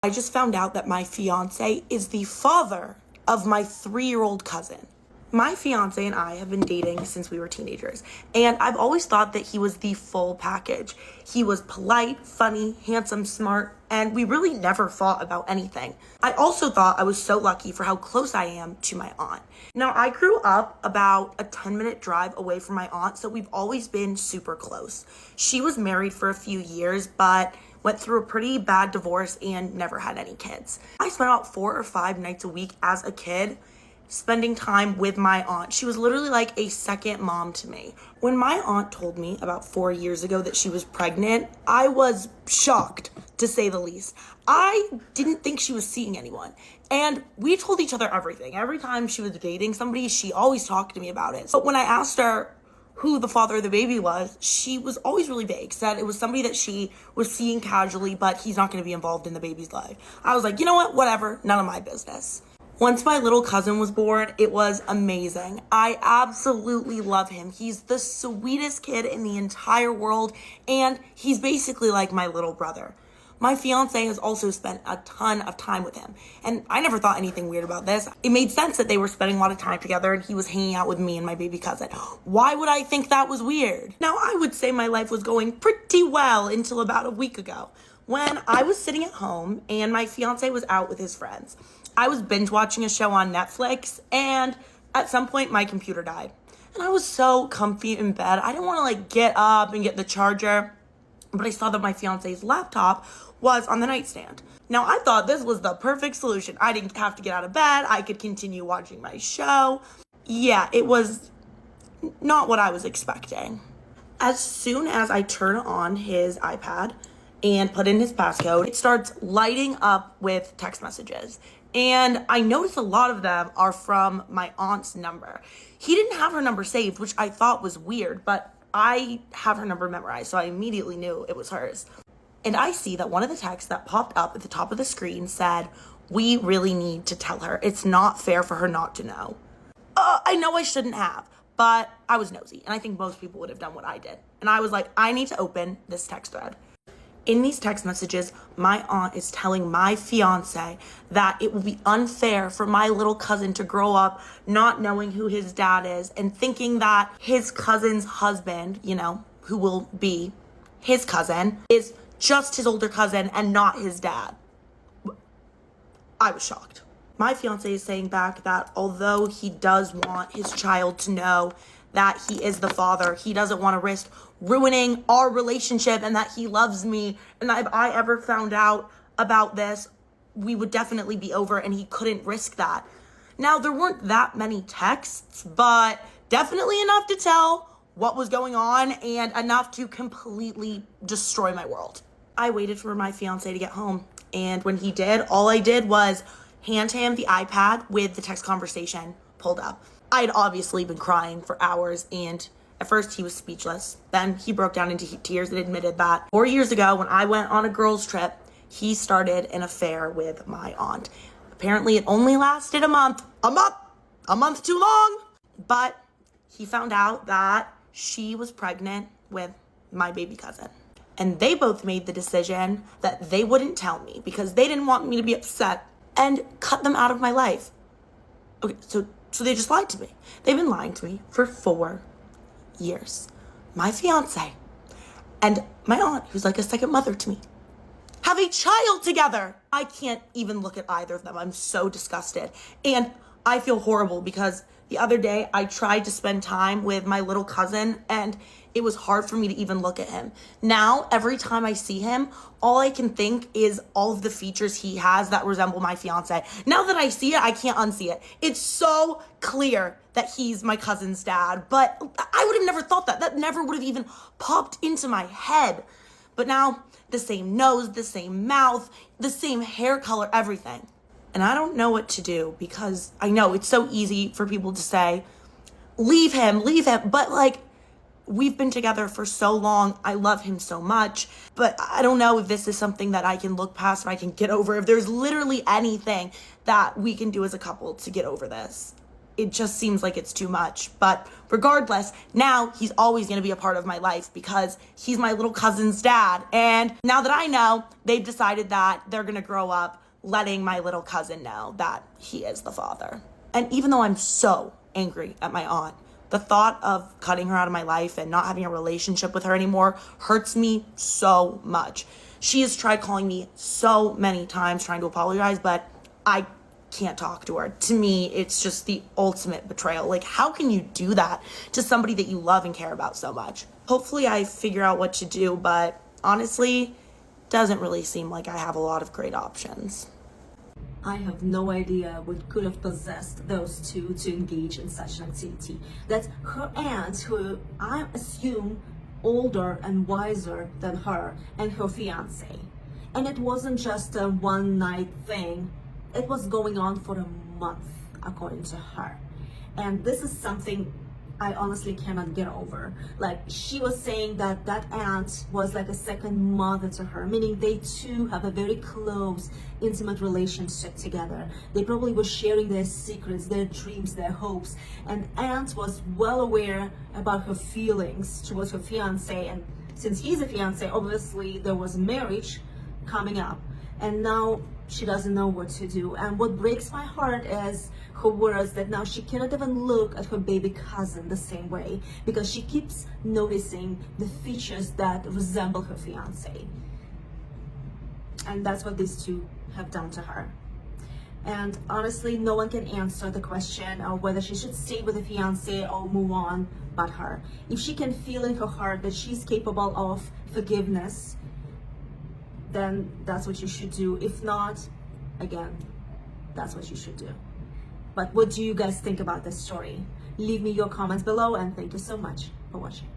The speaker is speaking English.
I just found out that my fiance is the father of my 3-year-old cousin. My fiance and I have been dating since we were teenagers, and I've always thought that he was the full package. He was polite, funny, handsome, smart, and we really never fought about anything. I also thought I was so lucky for how close I am to my aunt. Now, I grew up about a 10-minute drive away from my aunt, so we've always been super close. She was married for a few years, but went through a pretty bad divorce and never had any kids. I spent about 4 or 5 nights a week as a kid spending time with my aunt. She was literally like a second mom to me. When my aunt told me about 4 years ago that she was pregnant, I was shocked, to say the least. I didn't think she was seeing anyone. And we told each other everything. Every time she was dating somebody, she always talked to me about it. But when I asked her who the father of the baby was, she was always really vague, said it was somebody that she was seeing casually, but he's not going to be involved in the baby's life. I was like, you know what, whatever, none of my business. Once my little cousin was born, it was amazing. I absolutely love him. He's the sweetest kid in the entire world, and he's basically like my little brother. My fiance has also spent a ton of time with him, and I never thought anything weird about this. It made sense that they were spending a lot of time together and he was hanging out with me and my baby cousin. Why would I think that was weird? Now, I would say my life was going pretty well until about a week ago, when I was sitting at home and my fiance was out with his friends. I was binge watching a show on Netflix, and at some point my computer died. And I was so comfy in bed. I didn't want to get up and get the charger, but I saw that my fiance's laptop was on the nightstand. Now, I thought this was the perfect solution. I didn't have to get out of bed. I could continue watching my show. Yeah, it was not what I was expecting. As soon as I turn on his iPad and put in his passcode, it starts lighting up with text messages. And I noticed a lot of them are from my aunt's number. He didn't have her number saved, which I thought was weird, but I have her number memorized, so I immediately knew it was hers. And I see that one of the texts that popped up at the top of the screen said, "We really need to tell her. It's not fair for her not to know." I know I shouldn't have, but I was nosy, and I think most people would have done what I did. And I was like, I need to open this text thread. In these text messages, my aunt is telling my fiance that it will be unfair for my little cousin to grow up not knowing who his dad is and thinking that his cousin's husband, who will be his cousin, is just his older cousin and not his dad. I was shocked. My fiance is saying back that although he does want his child to know that he is the father, he doesn't want to risk ruining our relationship, and that he loves me, and that if I ever found out about this, we would definitely be over, and he couldn't risk that. Now, there weren't that many texts, but definitely enough to tell what was going on and enough to completely destroy my world. I waited for my fiance to get home, and when he did, all I did was hand him the iPad with the text conversation pulled up. I had obviously been crying for hours, and at first he was speechless. Then he broke down into tears and admitted that 4 years ago, when I went on a girls' trip, he started an affair with my aunt. Apparently it only lasted a month too long, but he found out that she was pregnant with my baby cousin. And they both made the decision that they wouldn't tell me because they didn't want me to be upset and cut them out of my life. Okay, so they just lied to me. They've been lying to me for 4 years. My fiance and my aunt, who's like a second mother to me, have a child together. I can't even look at either of them. I'm so disgusted. And I feel horrible because the other day I tried to spend time with my little cousin and it was hard for me to even look at him. Now, every time I see him, all I can think is all of the features he has that resemble my fiance. Now that I see it, I can't unsee it. It's so clear that he's my cousin's dad, but I would have never thought that. That never would have even popped into my head. But now, the same nose, the same mouth, the same hair color, everything. And I don't know what to do because I know it's so easy for people to say, leave him, but we've been together for so long. I love him so much, but I don't know if this is something that I can look past, if I can get over, if there's literally anything that we can do as a couple to get over this. it just seems like it's too much. But regardless, now he's always going to be a part of my life because he's my little cousin's dad. And now that I know, they've decided that they're going to grow up letting my little cousin know that he is the father. And even though I'm so angry at my aunt, the thought of cutting her out of my life and not having a relationship with her anymore hurts me so much. She has tried calling me so many times trying to apologize, but I can't talk to her. To me, it's just the ultimate betrayal. Like, how can you do that to somebody that you love and care about so much? Hopefully I figure out what to do, but honestly, doesn't really seem like I have a lot of great options. I have no idea what could have possessed those two to engage in such an activity. That her aunt, who I assume older and wiser than her, and her fiance. And it wasn't just a one night thing. It was going on for a month, according to her. And this is something I honestly cannot get over. Like, she was saying that that aunt was like a second mother to her, meaning they two have a very close, intimate relationship together. They probably were sharing their secrets, their dreams, their hopes. And aunt was well aware about her feelings towards her fiance. And since he's a fiance, obviously there was marriage coming up. And now she doesn't know what to do. And what breaks my heart is her words that now she cannot even look at her baby cousin the same way because she keeps noticing the features that resemble her fiance. And that's what these two have done to her. And honestly, no one can answer the question of whether she should stay with the fiance or move on but her. If she can feel in her heart that she's capable of forgiveness, then that's what you should do. If not, again, that's what you should do. But what do you guys think about this story? Leave me your comments below, and thank you so much for watching.